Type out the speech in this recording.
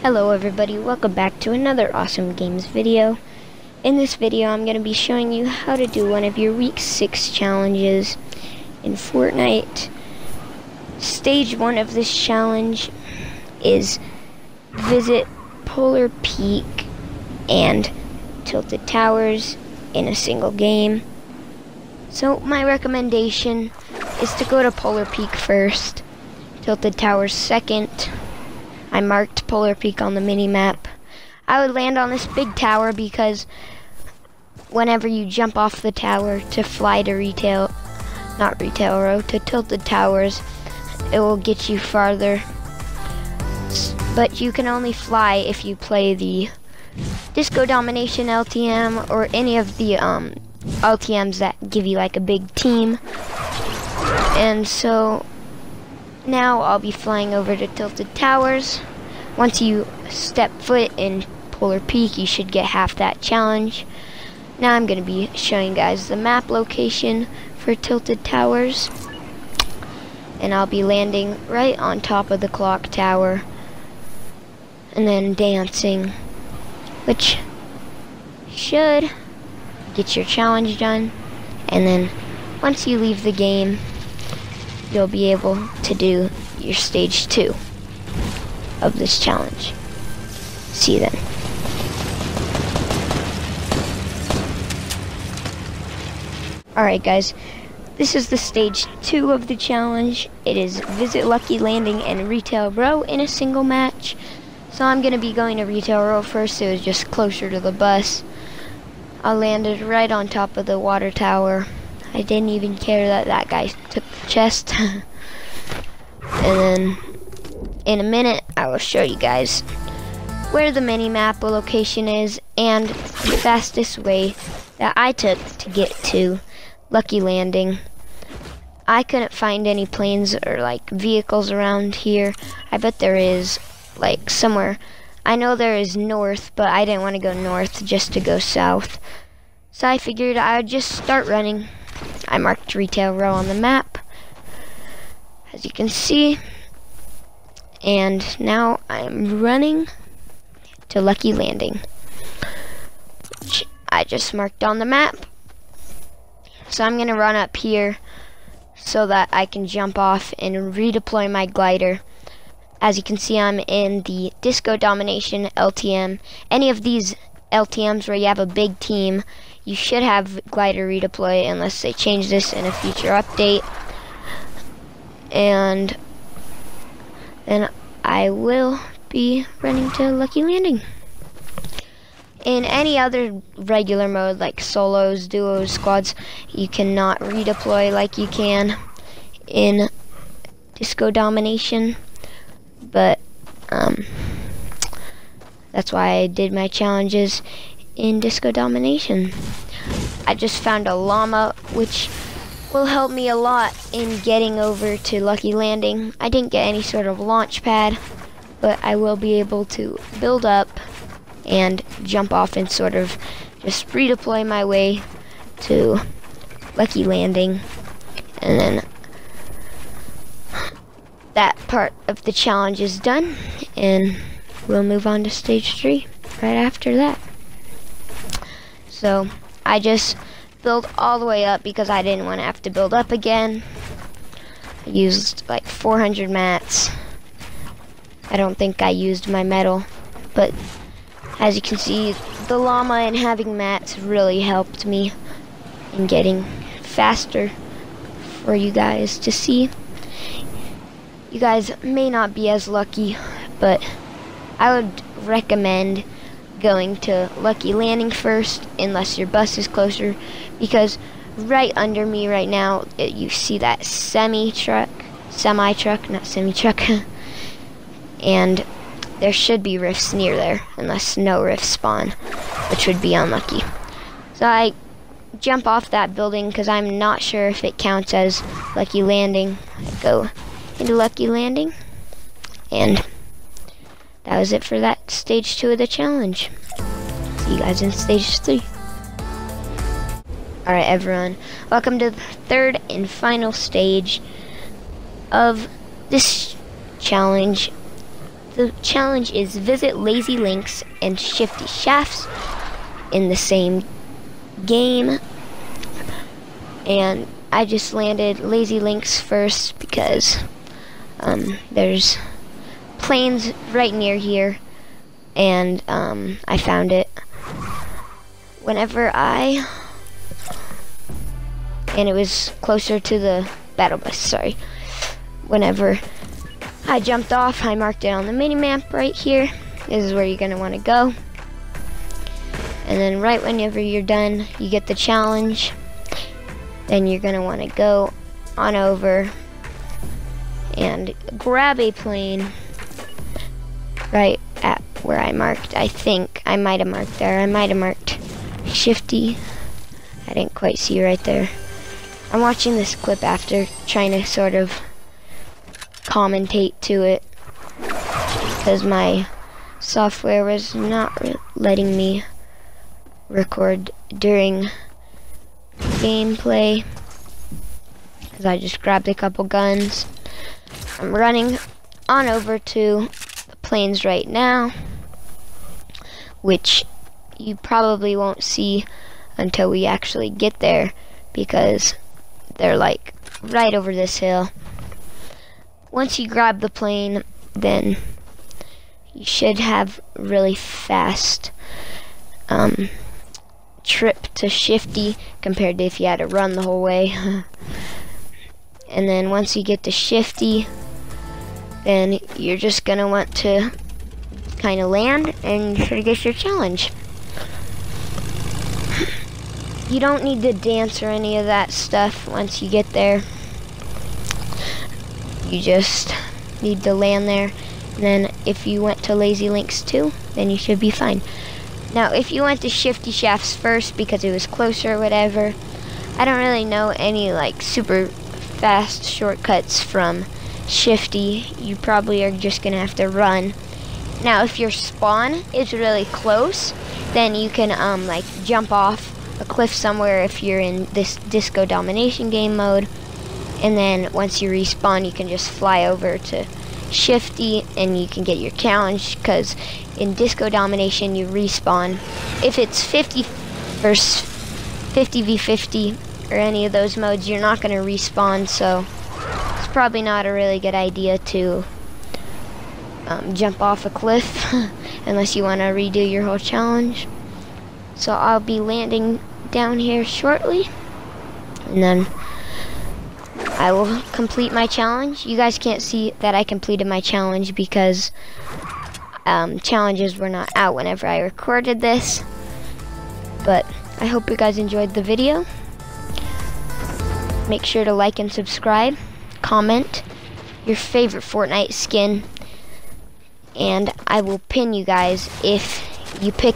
Hello everybody, welcome back to another awesome games video. In this video I'm going to be showing you how to do one of your week 6 challenges in Fortnite. Stage 1 of this challenge is visit Polar Peak and Tilted Towers in a single game. So my recommendation is to go to Polar Peak first, Tilted Towers second. I marked Polar Peak on the mini-map. I would land on this big tower because whenever you jump off the tower to fly to to Tilted Towers, it will get you farther. But you can only fly if you play the Disco Domination LTM or any of the LTMs that give you like a big team. And so now I'll be flying over to Tilted Towers. Once you step foot in Polar Peak, you should get half that challenge. Now I'm going to be showing you guys the map location for Tilted Towers. And I'll be landing right on top of the clock tower. And then dancing, which should get your challenge done. And then once you leave the game, you'll be able to do your stage 2 of this challenge. See you then. Alright guys, this is the stage 2 of the challenge. It is visit Lucky Landing and Retail Row in a single match. So I'm going to be going to Retail Row first. It was just closer to the bus. I landed right on top of the water tower. I didn't even care that that guy took the chest. And then in a minute I will show you guys where the mini-map location is and the fastest way that I took to get to Lucky Landing. I couldn't find any planes or like vehicles around here. I bet there is like somewhere. I know there is north, but I didn't want to go north just to go south. So I figured I would just start running. I marked Retail Row on the map, as you can see, and now I'm running to Lucky Landing, which I just marked on the map. So I'm going to run up here so that I can jump off and redeploy my glider. As you can see, I'm in the Disco Domination LTM. Any of these LTMs where you have a big team, you should have glider redeploy unless they change this in a future update. And then I will be running to Lucky Landing. In any other regular mode like solos, duos, squads, you cannot redeploy like you can in Disco Domination. But that's why I did my challenges in Disco Domination. I just found a llama, which will help me a lot in getting over to Lucky Landing. I didn't get any sort of launch pad, but I will be able to build up and jump off and sort of just redeploy my way to Lucky Landing. And then that part of the challenge is done, and we'll move on to stage 3 right after that. So I just built all the way up because I didn't want to have to build up again. I used like 400 mats. I don't think I used my metal, but as you can see, the llama and having mats really helped me in getting faster for you guys to see. You guys may not be as lucky, but I would recommend going to Lucky Landing first unless your bus is closer, because right under me right now you see that semi-truck, not semi-truck, and there should be rifts near there unless no rifts spawn, which would be unlucky. So I jump off that building because I'm not sure if it counts as Lucky Landing. I go into Lucky Landing, and that was it for that stage 2 of the challenge. See you guys in stage 3. Alright everyone, welcome to the 3rd and final stage of this challenge. The challenge is visit Lazy Links and Shifty Shafts in the same game. And I just landed Lazy Links first because there's planes right near here, and I found it. And it was closer to the battle bus, sorry. Whenever I jumped off, I marked it on the mini-map right here. This is where you're gonna wanna go. And then right whenever you're done, you get the challenge. Then you're gonna wanna go on over and grab a plane right at where I marked. I think I might have marked there. I might have marked Shifty. I didn't quite see right there. I'm watching this clip after, trying to sort of commentate to it because my software was not letting me record during gameplay because I just grabbed a couple guns. I'm running on over to the planes right now, which you probably won't see until we actually get there because they're like right over this hill. Once you grab the plane, then you should have really fast trip to Shifty compared to if you had to run the whole way. And then once you get to Shifty, then you're just gonna want to kind of land and try to get your challenge. You don't need to dance or any of that stuff once you get there. You just need to land there. And then if you went to Lazy Links too, then you should be fine. Now, if you went to Shifty Shafts first because it was closer or whatever, I don't really know any like super fast shortcuts from Shifty. You probably are just gonna have to run. Now, if your spawn is really close, then you can like jump off a cliff somewhere if you're in this disco domination game mode, and then once you respawn you can just fly over to Shifty and you can get your challenge, because in disco domination you respawn. If it's 50 versus 50v50 or any of those modes, you're not going to respawn, so it's probably not a really good idea to jump off a cliff unless you want to redo your whole challenge. So I'll be landing down here shortly, and then I will complete my challenge. You guys can't see that I completed my challenge because challenges were not out whenever I recorded this. But I hope you guys enjoyed the video. Make sure to like and subscribe, comment your favorite Fortnite skin, and I will pin you guys if you pick